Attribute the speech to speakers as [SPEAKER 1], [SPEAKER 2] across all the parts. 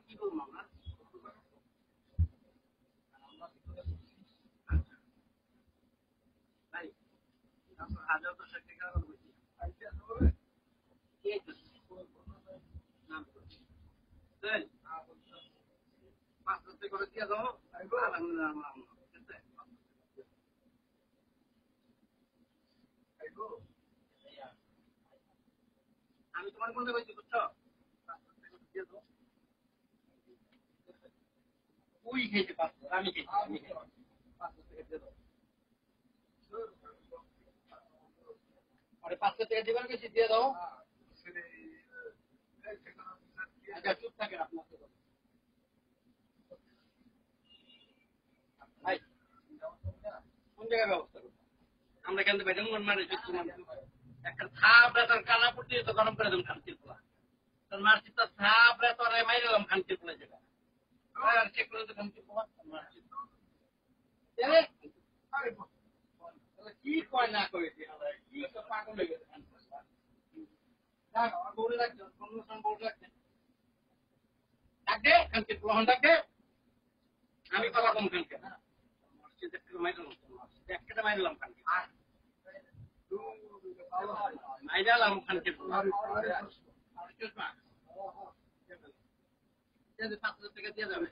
[SPEAKER 1] কি বলবো আমরা ভাই হাজার তো ষাট টাকা বলছি নাম পাঁচ করে দিয়ে দাও আমি তোমার বলতে পারছি বুঝছো ওই খেতে পারছো আমি খেতে আরে 500 টাকা দিবেন বেশি দিয়ে দাও আচ্ছা চুপ থাকেন আপনার ভাই কোন জায়গায় ব্যবস্থা করবো আমরা কেন বেতন মানে একটা থাপ বেতন কানা পড়তে তো গরম করে দেন খান্তির পোলা তোর মারছি তো থাপ বেতন মাই দিলাম খান্তির পোলা যেটা আর চেক করে তো খান্তির পোলা মারছি কি কয় না কই কি তো পাগল হয়ে গেছে বলে রাখছে বলে রাখছে ডাকে খান্তির পোলা ডাকে আমি কথা কম খানকে একটা মাইলাম খানকে মাইলাম খানকে 500 টাকা দিয়ে যাবে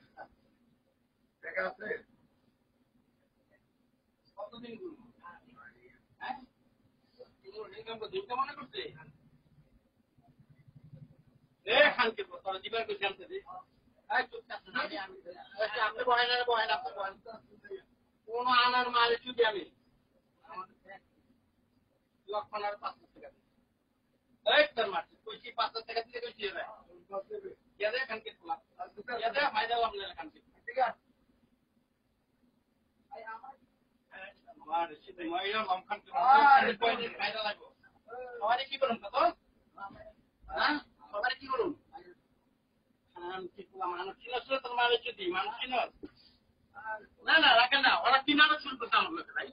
[SPEAKER 1] টাকা আছে কতদিন হ্যাঁ মনে করছে খানকে তোরা দিবার করে জানতে দে আপনি বহেন আপনি বহেন কোন আনার মাল চুদি আমি লক্ষণ আর 500 টাকা এই তোর মারছি কইছি 500 টাকা দিয়ে কইছি রে ইয়াদে খানকে খোলা ইয়াদে ফায়দা লাভ না খানকে ঠিক আছে আই আমার সিধে মাইরা লাম খানকে ফায়দা লাগবে সবাই কি করুন তো হ্যাঁ সবাই কি করুন খানকে খোলা মানুষ ছিল তোর মালে চুদি মানুষ ছিল না না রাখেন না ওরা কিনারও শুরু করতে আমার ভাই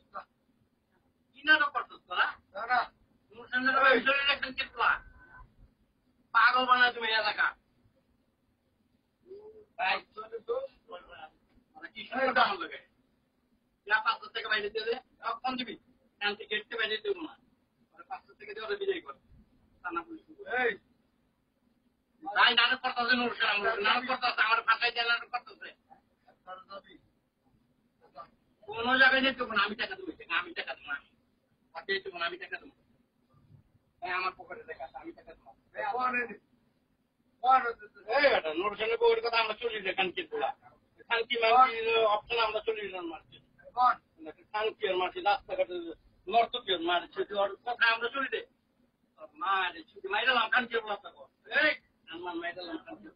[SPEAKER 1] কিনারও করতো তোরা না পাগল বানায় তুমি এলাকা কি শুরু আমার লোকে 500 টাকা বাইরে দিয়ে দে কখন দিবি শান্তি গেটতে বাইরে দেবো না 500 টাকা দিয়ে ওরা বিদায় করে থানা পুলিশ তাই নাটক করতেছে নাটক করতেছে আমার ফাঁকাই দিয়ে নাটক করতেছে কোন জায়গায় যেতে না আমি টাকা দেবো আমি টাকা দেবো আমি টাকা দেবো আমার পকেটে টাকা আমি টাকা দেবো নোটসেনের বউয়ের কথা আমরা চলি খানকি তোলা খানকি অপশন আমরা চলি মারছি খানকি মারছি রাস্তাঘাটে নর্তকীয় মারছি কথা আমরা চলি দে মারে ছুটি মাইরালাম খানকি বলা আমার মাইরালাম খানকি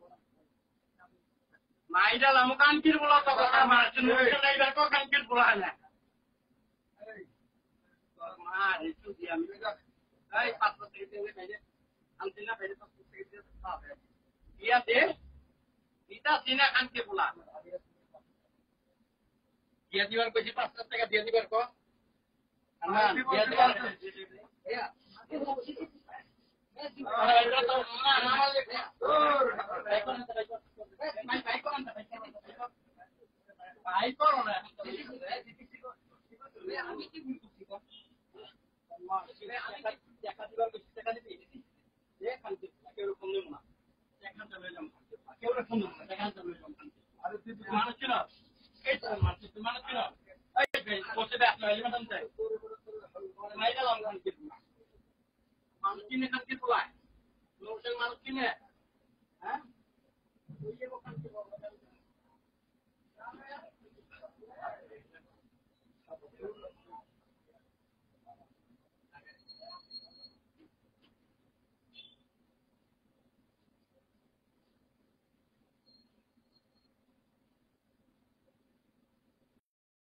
[SPEAKER 1] মাইরালাম কানকির বলা তো কথা মারছি নোটসেনের কানকির বলা না মারে ছুটি আমি এই 500 টাকা দিয়ে বাইরে আনছি না বাইরে 500 টাকা দিয়ে পাবে দিয়া দে এটা সিনা খানকে বলা দিয়া দিবার কইছি 500 টাকা দিয়ে দিবার কো আমার দিয়া দিবার ভাই করো না আমি কি বলছি টাকা দিবার কইছি টাকা দিবি খানকে এরকম নেব না কেউ রকম টাকা লইলাম আরে তুই মানুষ ছিল